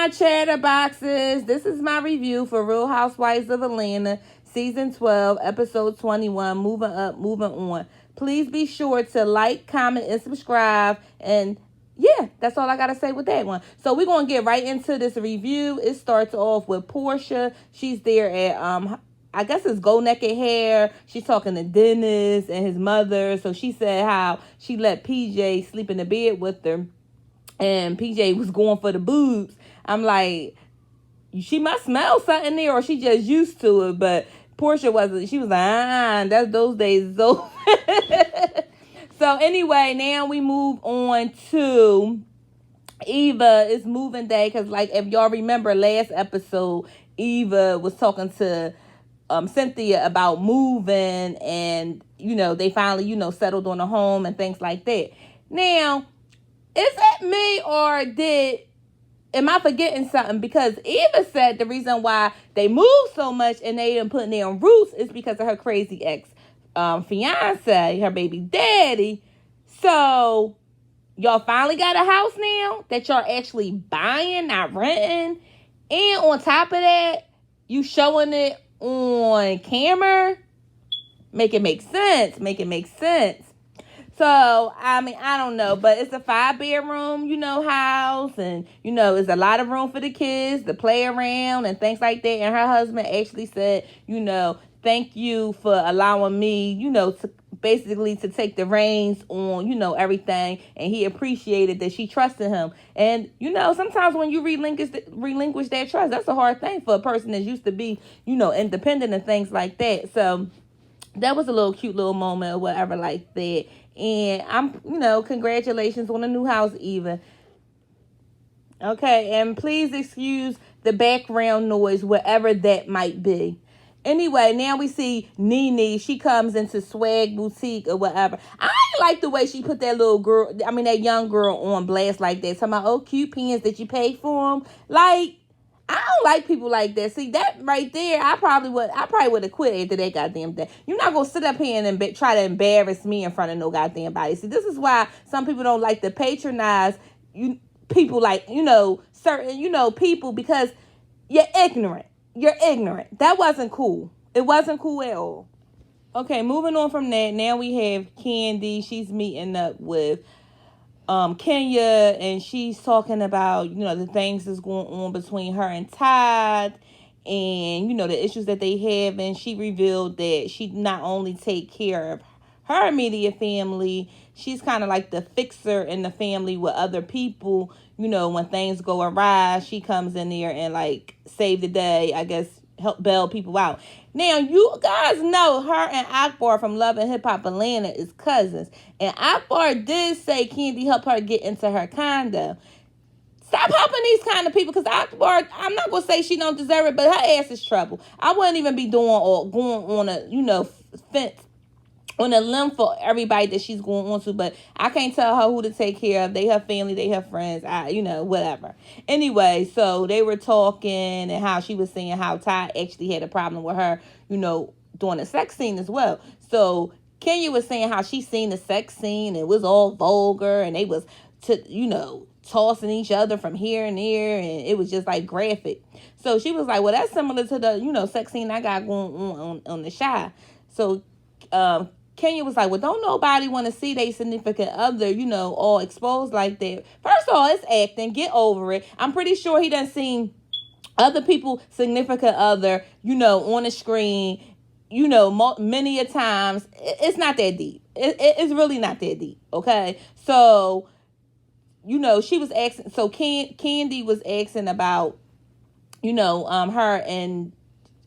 my chatterboxes. This is my review for Real Housewives of Atlanta, Season 12, Episode 21, Moving Up, Moving On. Please be sure to like, comment, and subscribe. And yeah, that's all I got to say with that one. So we're going to get right into this review. It starts off with Porsha. She's there at, I guess it's Go Naked Hair. She's talking to Dennis and his mother. So she said how she let PJ sleep in the bed with her. And PJ was going for the boobs. I'm like, she must smell something there, or she just used to it. But Porsha wasn't. She was like, that's those days. So, so anyway, now we move on to Eva. It's moving day because, like, if y'all remember last episode, Eva was talking to Cynthia about moving, and they finally settled on a home and things like that. Now, is it me, or am I forgetting something? Because Eva said the reason why they moved so much and they didn't put down roots is because of her crazy ex fiance, her baby daddy. So y'all finally got a house now that y'all actually buying, not renting. And on top of that, you showing it on camera. Make it make sense. Make it make sense. So, I mean, I don't know, but it's a 5-bedroom, house, and, it's a lot of room for the kids to play around and things like that. And her husband actually said, thank you for allowing me, to basically to take the reins on, everything. And he appreciated that she trusted him. And, sometimes when you relinquish that trust, that's a hard thing for a person that used to be, independent and things like that. So that was a little cute little moment or whatever like that. And I'm, congratulations on the new house, Eva. Okay, and please excuse the background noise, whatever that might be. Anyway, now we see Nene. She comes into Swag Boutique or whatever. I like the way she put that that young girl on blast like that. Talking about, oh, cute pins that you pay for them. Like, I don't like people like that. See, that right there, I probably would have quit after that goddamn day. You're not going to sit up here and try to embarrass me in front of no goddamn body. See, this is why some people don't like to patronize people like, certain, people, because you're ignorant. You're ignorant. That wasn't cool. It wasn't cool at all. Okay, moving on from that, now we have Kandi. She's meeting up with Kenya, and she's talking about, the things that's going on between her and Todd, and, the issues that they have. And she revealed that she not only take care of her immediate family, she's kind of like the fixer in the family with other people. When things go awry, she comes in there and like save the day, I guess, help bail people out. Now, you guys know her and Akbar from Love and Hip Hop Atlanta is cousins. And Akbar did say Kandi helped her get into her condo. Stop helping these kind of people, because Akbar, I'm not going to say she don't deserve it, but her ass is trouble. I wouldn't even be doing or going on a, fence on a limb for everybody that she's going on to, but I can't tell her who to take care of. They her family, they her friends, whatever. Anyway, so they were talking, and how she was saying how Todd actually had a problem with her, doing a sex scene as well. So Kenya was saying how she seen the sex scene, it was all vulgar, and they was tossing each other from here and there, and it was just like graphic. So she was like, well, that's similar to the, sex scene I got going on the Shy. So Kenya was like, well, don't nobody want to see their significant other, all exposed like that. First of all, it's acting. Get over it. I'm pretty sure he done seen other people significant other, on the screen, many a times. It's not that deep. It's really not that deep, okay? So, she was asking, so Kandi was asking about, her and,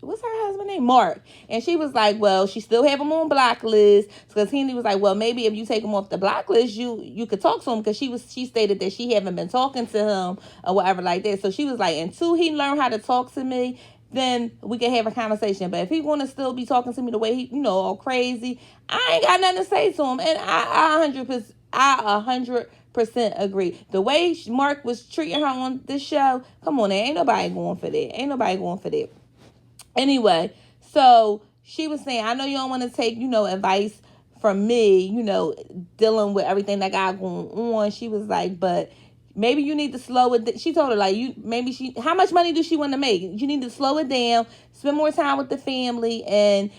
what's her husband's name? Mark. And she was like, well, she still have him on blacklist. Because Kandi was like, well, maybe if you take him off the blacklist, you could talk to him. Because she stated that she haven't been talking to him or whatever like that. So she was like, until he learn how to talk to me, then we can have a conversation. But if he want to still be talking to me the way he, all crazy, I ain't got nothing to say to him. And I 100% agree. The way Mark was treating her on this show, come on, ain't nobody going for that. Anyway, so she was saying, I know you don't want to take, advice from me, dealing with everything that got going on. She was like, but, maybe you need to slow it. She told her, like, how much money does she want to make? You need to slow it down, spend more time with the family, and,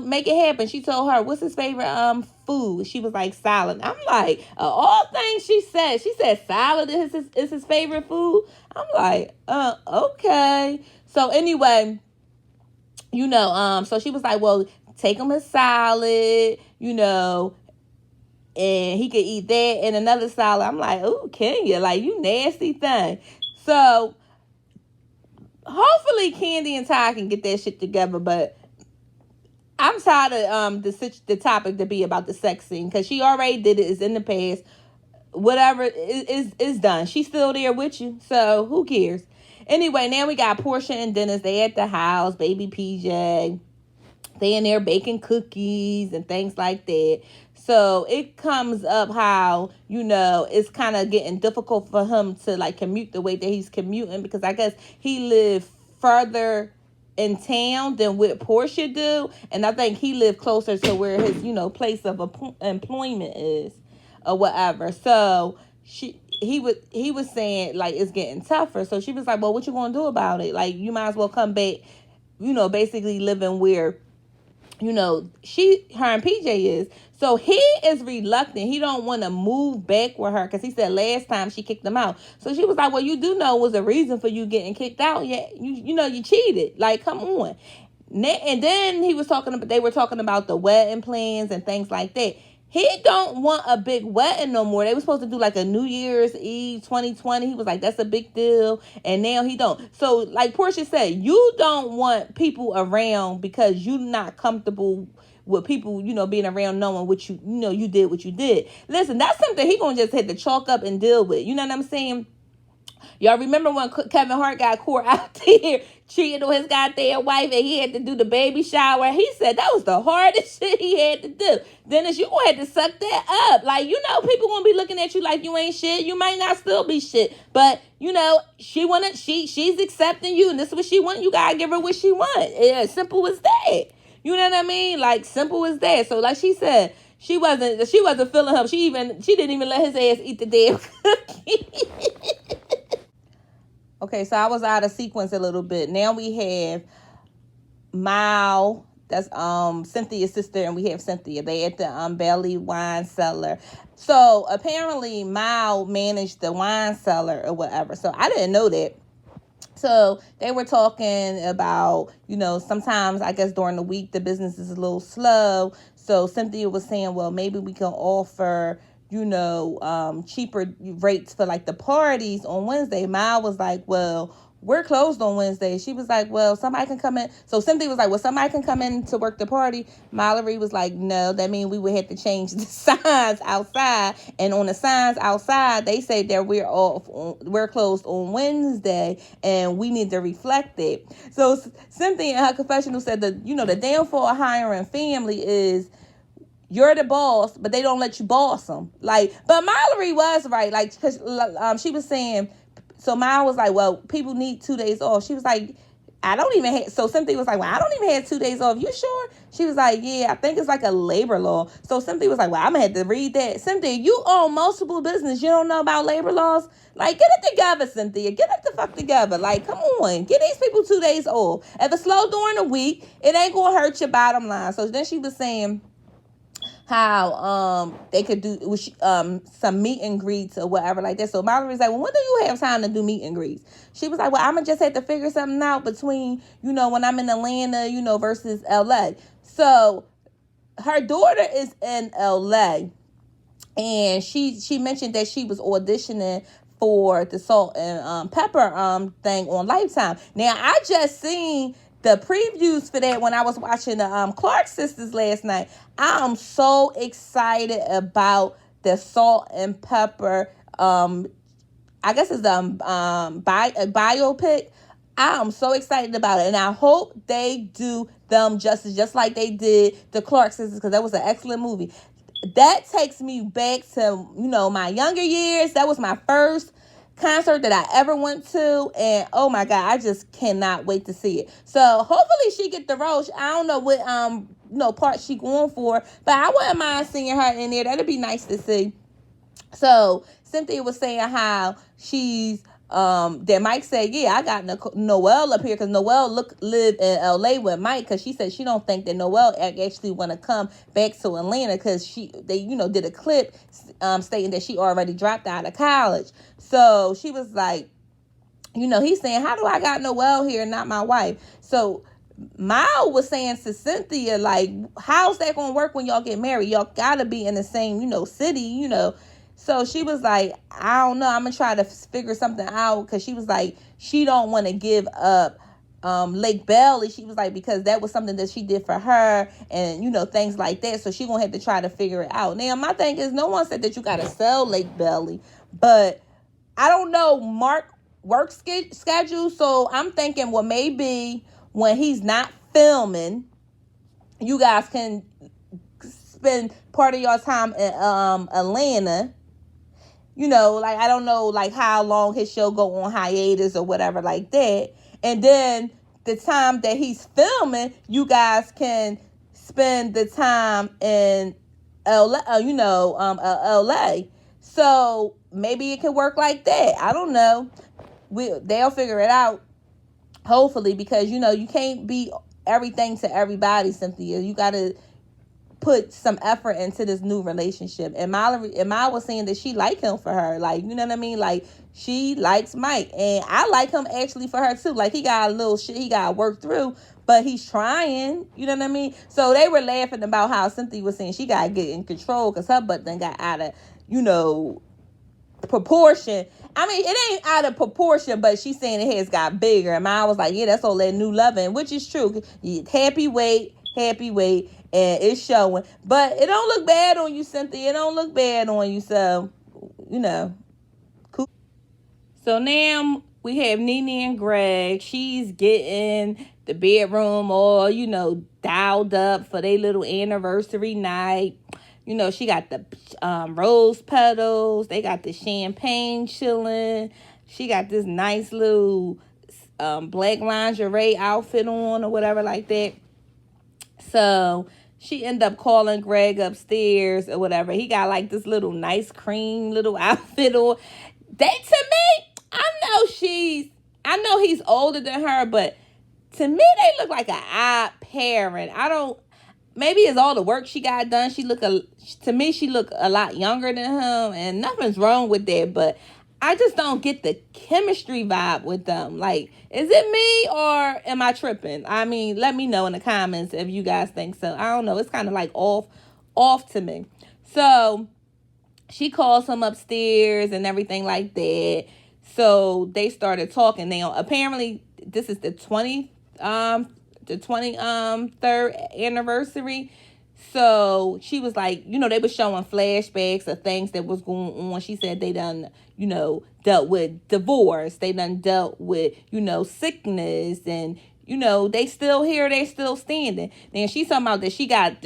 make it happen. She told her, what's his favorite food? She was like, salad. I'm like, all things she said salad is his favorite food. I'm like, okay. So anyway, so she was like, well, take him a salad, and he could eat that and another salad. I'm like, ooh, Kenya, like, you nasty thing. So hopefully Kandi and Todd can get that shit together, but I'm tired of the topic to be about the sex scene, because she already did it. It's in the past. Whatever is done. She's still there with you, so who cares? Anyway, now we got Porsha and Dennis. They at the house, baby PJ. They in there baking cookies and things like that. So it comes up how, it's kind of getting difficult for him to, like, commute the way that he's commuting, because I guess he lived further in town than what Porsha do. And I think he lived closer to where his, place of employment is or whatever. So he was saying, like, it's getting tougher. So she was like, well, what you going to do about it? Like, you might as well come back, basically living where, her and PJ is. So he is reluctant. He don't want to move back with her, because he said last time she kicked him out. So she was like, well, you do know was a reason for you getting kicked out. Yeah, you cheated. Like, come on. And then they were talking about the wedding plans and things like that. He don't want a big wedding no more. They were supposed to do like a New Year's Eve 2020. He was like, that's a big deal. And now he don't. So like Porsha said, you don't want people around because you're not comfortable with people, being around knowing what you did what you did. Listen, that's something he gonna just have to chalk up and deal with. You know what I'm saying? Y'all remember when Kevin Hart got caught out there cheating on his goddamn wife, and he had to do the baby shower? He said that was the hardest shit he had to do. Dennis, you gonna have to suck that up. Like, people gonna be looking at you like you ain't shit. You might not still be shit, but she's accepting you, and this is what she want. You gotta give her what she want. Yeah, simple as that. You know what I mean? Like, simple as that. So like she said, she wasn't feeling him. She didn't even let his ass eat the damn cookie. Okay, so I was out of sequence a little bit. Now we have Mal, that's Cynthia's sister, and we have Cynthia. They at the Bailey wine cellar. So apparently Mal managed the wine cellar or whatever. So I didn't know that. So they were talking about, sometimes I guess during the week the business is a little slow. So Cynthia was saying, well, maybe we can offer, cheaper rates for like the parties on Wednesday. Mal was like, well, we're closed on Wednesday. She was like, well, somebody can come in. So Cynthia was like, well, somebody can come in to work the party. Mallory was like, no, that means we would have to change the signs outside. And on the signs outside, they say that we're closed on Wednesday and we need to reflect it. So Cynthia in her confessional said that, the downfall of hiring family is you're the boss, but they don't let you boss them. Like, but Mallory was right. Like, because she was saying, so Mal was like, well, people need 2 days off. She was like, I don't even have, so Cynthia was like, well, I don't even have 2 days off. You sure? She was like, yeah, I think it's like a labor law. So Cynthia was like, well, I'm going to have to read that. Cynthia, you own multiple business. You don't know about labor laws? Like, get it together, Cynthia. Get it the fuck together. Like, come on. Give these people 2 days off. If it's slow during the week, it ain't going to hurt your bottom line. So then she was saying how they could do some meet and greets or whatever like that. So Mallory was like, well, when do you have time to do meet and greets? She was like, well, I'm gonna just have to figure something out between when I'm in Atlanta versus LA. So her daughter is in LA, and she mentioned that she was auditioning for the salt and pepper thing on Lifetime. Now I just seen the previews for that when I was watching the Clark sisters last night. I am so excited about the salt and pepper. I guess it's a biopic. I am so excited about it, and I hope they do them justice, just like they did the Clark sisters, because that was an excellent movie. That takes me back to my younger years. That was my first concert that I ever went to, and oh my god, I just cannot wait to see it. So hopefully she get the role. I don't know what part she going for, but I wouldn't mind seeing her in there. That'd be nice to see. So Cynthia was saying how she's that Mike said, yeah, I got Noelle up here because Noelle live in LA with Mike, because she said she don't think that Noelle actually want to come back to Atlanta because they did a clip stating that she already dropped out of college. So she was like, he's saying, how do I got Noelle here and not my wife? So Mao was saying to Cynthia, like, how's that gonna work when y'all get married? Y'all gotta be in the same, city. So she was like, I don't know, I'm gonna try to figure something out, because she was like, she don't want to give up Lake Belly. She was like, because that was something that she did for her, and things like that. So she gonna have to try to figure it out. Now my thing is, no one said that you gotta sell Lake Belly, but I don't know Mark work schedule, so I'm thinking, well, maybe when he's not filming, you guys can spend part of your time in Atlanta. Like, I don't know, like, how long his show go on hiatus or whatever like that. And then the time that he's filming, you guys can spend the time in LA, LA. So maybe it could work like that. I don't know. They'll figure it out, hopefully, because you can't be everything to everybody, Cynthia. You gotta put some effort into this new relationship. And Maya was saying that she liked him for her, like, you know what I mean, like, she likes Mike, and I like him actually for her too. Like, he got a little shit he got to work through, but he's trying, you know what I mean. So they were laughing about how Cynthia was saying she got to get in control because her butt then got out of proportion. I mean, it ain't out of proportion, but she's saying it has got bigger. And Maya was like, yeah, that's all that new loving, which is true. Happy weight, and it's showing. But it don't look bad on you, Cynthia. It don't look bad on you. So, cool. So now we have Nene and Gregg. She's getting the bedroom all, dialed up for their little anniversary night. She got the rose petals. They got the champagne chilling. She got this nice little black lingerie outfit on or whatever like that. So she ended up calling Gregg upstairs or whatever. He got like this little nice cream little outfit on. They, to me, I know he's older than her, but to me they look like an odd parent. I don't, maybe it's all the work she got done. To me, she look a lot younger than him, and nothing's wrong with that, but I just don't get the chemistry vibe with them. Like, is it me or am I tripping? I mean, let me know in the comments if you guys think so. I don't know. It's kind of like off to me. So she calls him upstairs and everything like that. So they started talking. Now, apparently, this is the 23rd anniversary. So she was like, they were showing flashbacks of things that was going on. She said they done, dealt with divorce. They done dealt with, sickness, and, they still here, they still standing. Then she's talking about that she got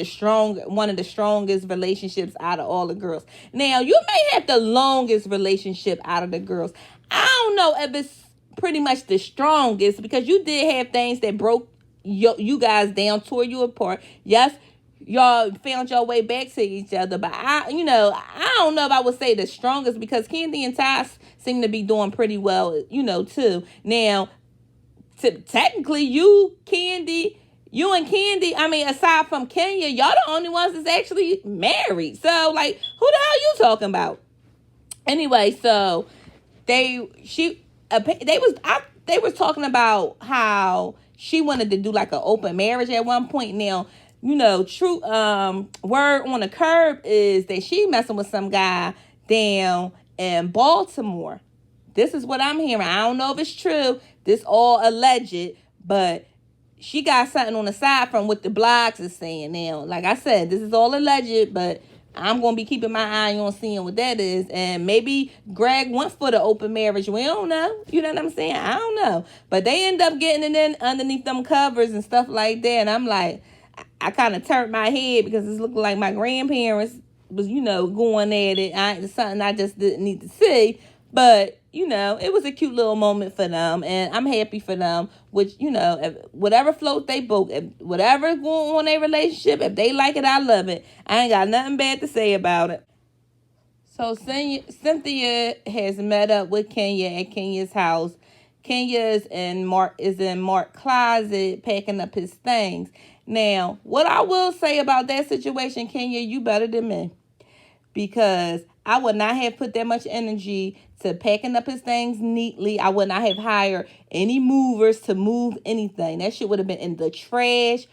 one of the strongest relationships out of all the girls. Now, you may have the longest relationship out of the girls. I don't know if it's pretty much the strongest, because you did have things that broke you guys down, tore you apart. Yes, y'all found your way back to each other, but I don't know if I would say the strongest, because Kandi and Todd seem to be doing pretty well, too. Now, technically, you and Kandi, I mean, aside from Kenya, y'all the only ones that's actually married. So, like, who the hell you talking about? Anyway, so they was talking about how she wanted to do like an open marriage at one point. Now, true word on the curb is that she messing with some guy down in Baltimore. This is what I'm hearing. I don't know if it's true. This all alleged, but she got something on the side from what the blogs is saying. Now, like I said, this is all alleged, but I'm going to be keeping my eye on seeing what that is. And maybe Gregg went for the open marriage. We don't know. You know what I'm saying? I don't know. But they end up getting it in underneath them covers and stuff like that. And I'm like, I kind of turned my head, because it's looking like my grandparents was, going at it. It's something I just didn't need to see. But, it was a cute little moment for them. And I'm happy for them. Which, if whatever floats they boat, if whatever's going on in their relationship, if they like it, I love it. I ain't got nothing bad to say about it. So Cynthia has met up with Kenya at Kenya's house. Kenya is in Mark's closet packing up his things. Now, what I will say about that situation, Kenya, you better than me. Because I would not have put that much energy to packing up his things neatly. I would not have hired any movers to move anything. That shit would have been in the trash.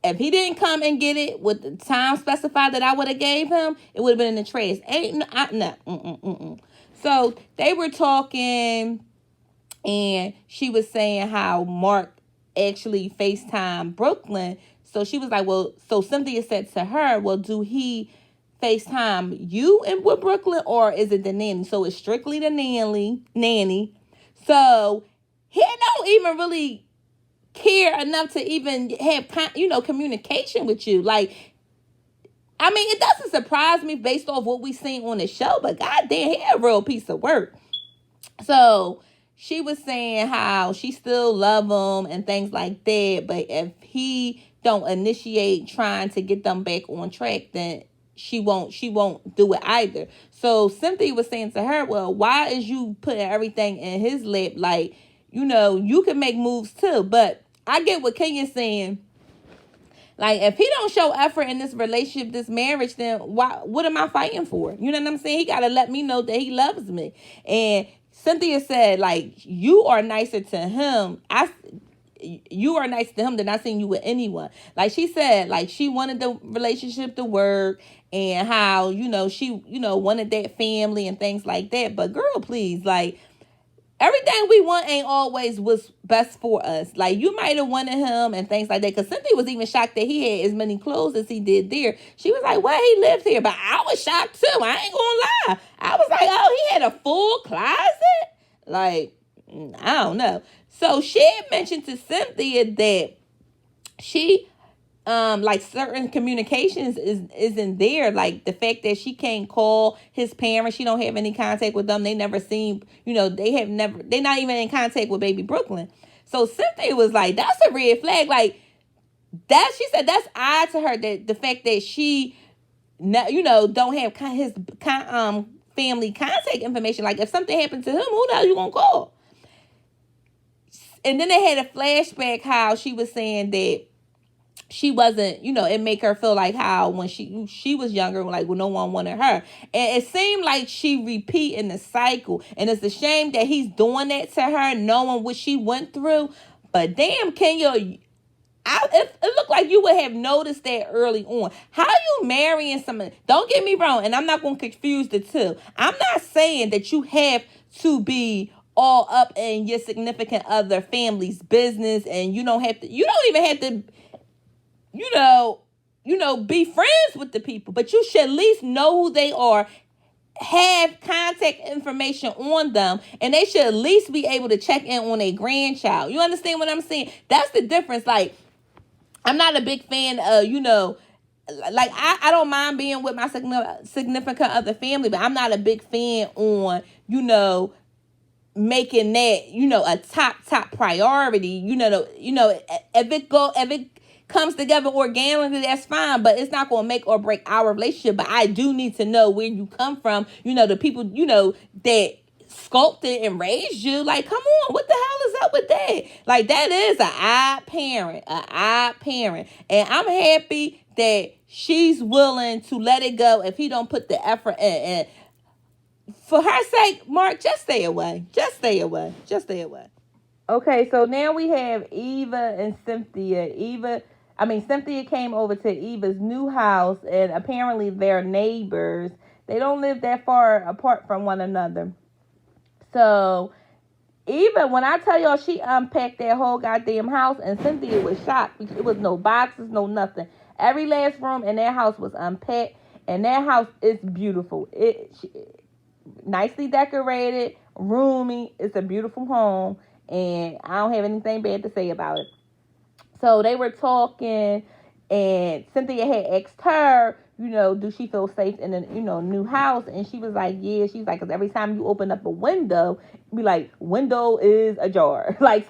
If he didn't come and get it with the time specified that I would have gave him, it would have been in the trash. Ain't no, no. So they were talking, and she was saying how Mark actually FaceTime Brooklyn. So she was like, well, so Cynthia said to her, well, do he FaceTime you and with Brooklyn, or is it the nanny? So it's strictly the nanny. So he don't even really care enough to even have communication with you. Like, I mean, it doesn't surprise me based off what we seen on the show, but goddamn, he a real piece of work. So she was saying how she still love him and things like that, but if he don't initiate trying to get them back on track, then she won't do it either. So Cynthia was saying to her, well, why is you putting everything in his lap? Like, you can make moves too. But I get what Kenya's saying. Like, if he don't show effort in this relationship, this marriage, then what am I fighting for? You know what I'm saying? He got to let me know that he loves me. And Cynthia said, like, you are nicer to him. You are nicer to him than I seen you with anyone. Like she said, like she wanted the relationship to work and how, she, wanted that family and things like that. But girl, please, like, everything we want ain't always what's best for us. Like, you might have wanted him and things like that. Because Cynthia was even shocked that he had as many clothes as he did there. She was like, well, he lived here. But I was shocked too. I ain't gonna lie. I was like, oh, he had a full closet? Like, I don't know. So she had mentioned to Cynthia that she like certain communications isn't there, like the fact that she can't call his parents, she don't have any contact with them, they never seen, they're not even in contact with baby Brooklyn. So Cynthia was like, that's a red flag. Like, that, she said that's odd to her, that the fact that she don't have his family contact information. Like, if something happened to him, who the hell you gonna call? And then they had a flashback how she was saying that she wasn't, it make her feel like how when she was younger, like when no one wanted her. And it seemed like she repeating the cycle. And it's a shame that he's doing that to her, knowing what she went through. But damn, Kenya, it looked like you would have noticed that early on. How you marrying someone? Don't get me wrong, and I'm not going to confuse the two. I'm not saying that you have to be all up in your significant other family's business, and you don't even have to, be friends with the people, but you should at least know who they are, have contact information on them, and they should at least be able to check in on a grandchild. You understand what I'm saying? That's the difference. Like, I'm not a big fan of, like, I don't mind being with my significant other family, but I'm not a big fan on, making that, a top priority. If it comes together organically, that's fine, but it's not going to make or break our relationship. But I do need to know where you come from, the people, that sculpted and raised you. Like, come on, what the hell is up with that? Like, that is an odd parent. And I'm happy that she's willing to let it go if he don't put the effort in. And for her sake, Mark, just stay away. Okay, so now we have Eva and Cynthia. Cynthia came over to Eva's new house, and apparently they're neighbors. They don't live that far apart from one another. So Eva, when I tell y'all, she unpacked that whole goddamn house, and Cynthia was shocked. It was no boxes, no nothing. Every last room in that house was unpacked, and that house is beautiful. Nicely decorated, roomy. It's a beautiful home, and I don't have anything bad to say about it. So they were talking, and Cynthia had asked her, do she feel safe in a, new house? And she was like, yeah. She's like, because every time you open up a window, be like, window is ajar. Like,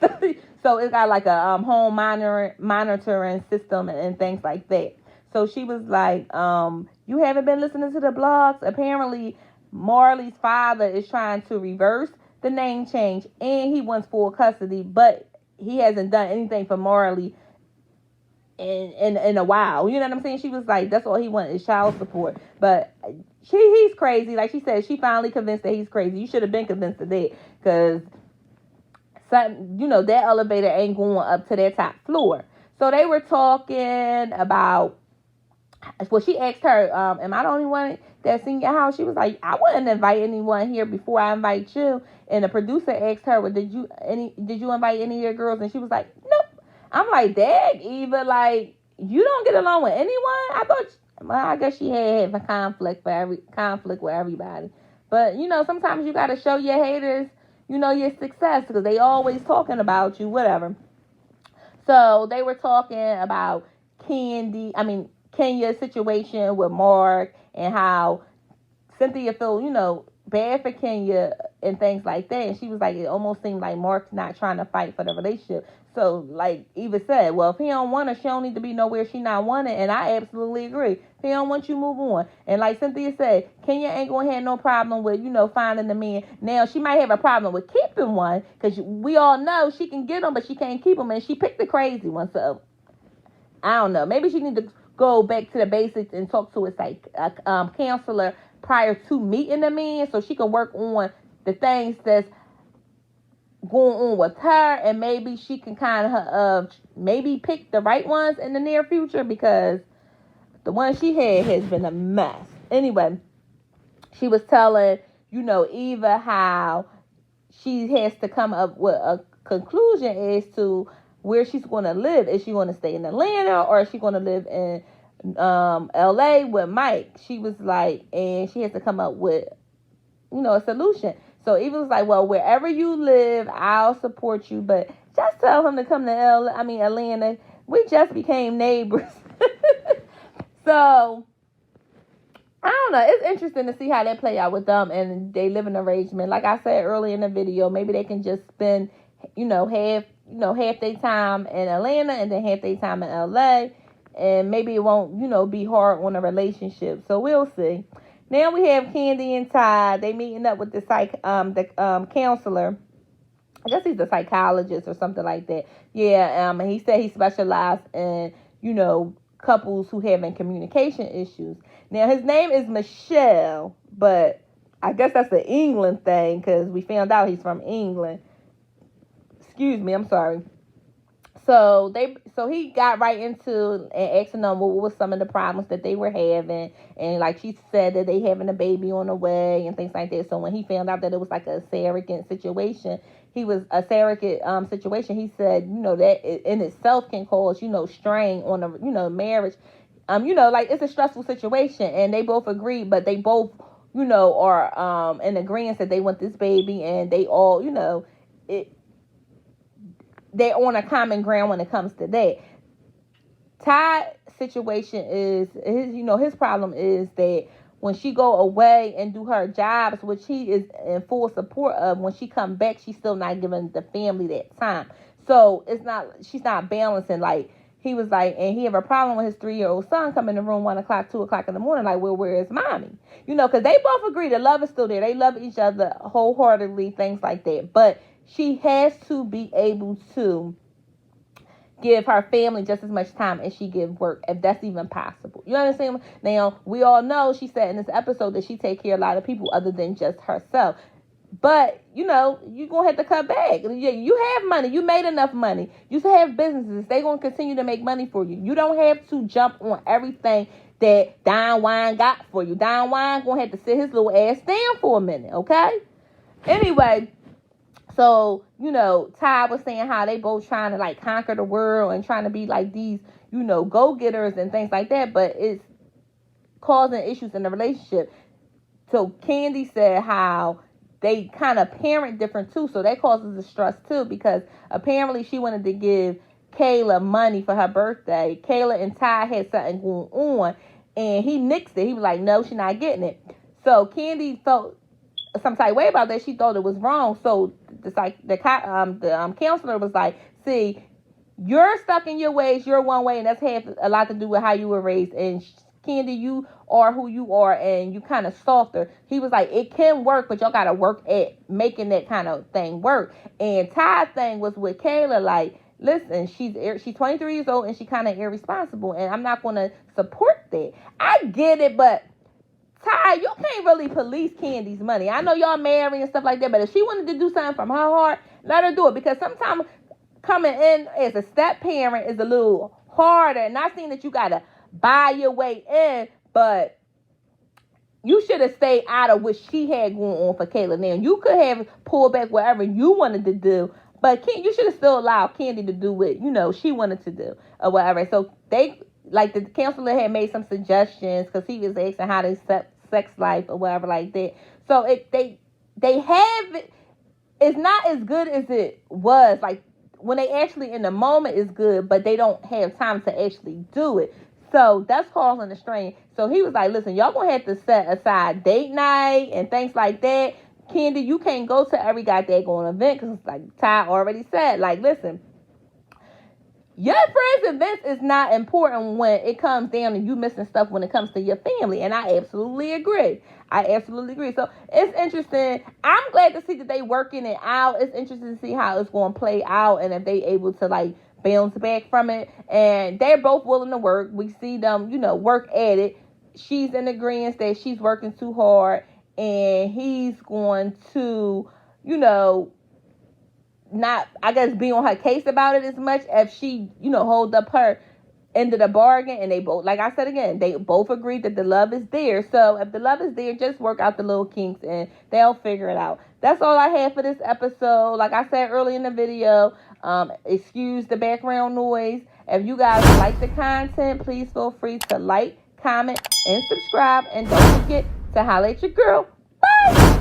so it's got like a home monitoring system and things like that. So she was like, you haven't been listening to the blogs? Apparently, Marley's father is trying to reverse the name change, and he wants full custody, but he hasn't done anything for Marley in a while. You know what I'm saying? She was like, that's all he wanted is child support. But he's crazy. Like she said, she finally convinced that he's crazy. You should have been convinced of that, because that elevator ain't going up to that top floor. So they were talking about, well, she asked her, am I the only one that's in your house? She was like, I wouldn't invite anyone here before I invite you. And the producer asked her, well, did you invite any of your girls? And she was like, nope. I'm like, dang, Eva, like, you don't get along with anyone? I guess she had a conflict with everybody. But, sometimes you got to show your haters, your success, because they always talking about you, whatever. So they were talking about Kenya's situation with Mark, and how Cynthia feel, bad for Kenya and things like that. And she was like, it almost seemed like Mark's not trying to fight for the relationship. So, like Eva said, well, if he don't want her, she don't need to be nowhere she not wanted. And I absolutely agree. If he don't want you, move on. And like Cynthia said, Kenya ain't going to have no problem with, finding the man. Now, she might have a problem with keeping one, because we all know she can get him, but she can't keep him. And she picked the crazy one. So, I don't know. Maybe she need to go back to the basics and talk to a counselor prior to meeting the man, so she can work on the things that's going on with her, and maybe she can kind of maybe pick the right ones in the near future, because the one she had has been a mess. Anyway, she was telling, Eva how she has to come up with a conclusion as to where she's going to live. Is she going to stay in Atlanta, or is she going to live in LA with Mike? She was like, and she has to come up with, a solution. So Eva was like, well, wherever you live, I'll support you, but just tell him to come to Atlanta. We just became neighbors. So I don't know. It's interesting to see how that play out with them and they live in arrangement. Like I said earlier in the video, maybe they can just spend, half their time in Atlanta and then half their time in LA. And maybe it won't, be hard on a relationship. So we'll see. Now we have Kandi and Todd. They meeting up with the counselor. I guess he's a psychologist or something like that. Yeah. And he said he specialized in, couples who having communication issues. Now his name is Michelle, but I guess that's an England thing, because we found out he's from England. Excuse me. I'm sorry. So he got right into and asking them what was some of the problems that they were having, and like she said that they having a baby on the way and things like that. So when he found out that it was like a surrogate situation, he said, that in itself can cause, strain on the, marriage. Like it's a stressful situation, and they both agreed, but they both, are in agreement that they want this baby, and they all, they're on a common ground when it comes to that. Todd's situation is his problem is that when she go away and do her jobs, which he is in full support of, when she come back, she's still not giving the family that time. So she's not balancing. Like he was like, and he have a problem with his 3-year-old son coming in the room 1 o'clock, 2 o'clock in the morning. Like, well, where is mommy? Because they both agree the love is still there. They love each other wholeheartedly, things like that. But she has to be able to give her family just as much time as she give work, if that's even possible. You understand? Now, we all know, she said in this episode, that she take care of a lot of people other than just herself. But, you're going to have to cut back. You have money. You made enough money. You have businesses. They're going to continue to make money for you. You don't have to jump on everything that Don Juan got for you. Don Juan going to have to sit his little ass down for a minute, okay? Anyway, so, Todd was saying how they both trying to, like, conquer the world and trying to be, like, these, go-getters and things like that, but it's causing issues in the relationship. So, Kandi said how they kind of parent different, too, so that causes the stress, too, because apparently she wanted to give Kayla money for her birthday. Kayla and Todd had something going on, and he nixed it. He was like, no, she's not getting it. So, Kandi felt some type of way about that. She thought it was wrong. So the counselor was like, see, you're stuck in your ways, you're one way, and that's had a lot to do with how you were raised. And Kandi, you are who you are and you kind of softer. He was like, it can work, but y'all got to work at making that kind of thing work. And Ty's thing was with Kayla, like, listen, she's 23 years old and she kind of irresponsible, and I'm not going to support that. I get it, but Ty, you can't really police Kandi's money. I know y'all married and stuff like that, but if she wanted to do something from her heart, let her do it. Because sometimes coming in as a step parent is a little harder. Not saying that you got to buy your way in, but you should have stayed out of what she had going on for Kayla. Now, you could have pulled back whatever you wanted to do, but you should have still allowed Kandi to do what, she wanted to do or whatever. So the counselor had made some suggestions because he was asking how they sex life or whatever like that. So they have it. It's not as good as it was. Like when they actually in the moment is good, but they don't have time to actually do it. So that's causing the strain. So he was like, listen, y'all gonna have to set aside date night and things like that. Kandi, you can't go to every goddamn event because like Ty already said, like, listen, your friends' events is not important when it comes down to you missing stuff when it comes to your family. And I absolutely agree. So it's interesting. I'm glad to see that they working it out. It's interesting to see how it's going to play out and if they able to like bounce back from it. And they're both willing to work. We see them, work at it. She's in agreement that she's working too hard and he's going to, not, I guess, be on her case about it as much if she, hold up her end of the bargain. And they both, like I said again, they both agreed that the love is there. So if the love is there, just work out the little kinks and they'll figure it out. That's all I have for this episode. Like I said earlier in the video, excuse the background noise. If you guys like the content, please feel free to like, comment, and subscribe. And don't forget to holler at your girl. Bye!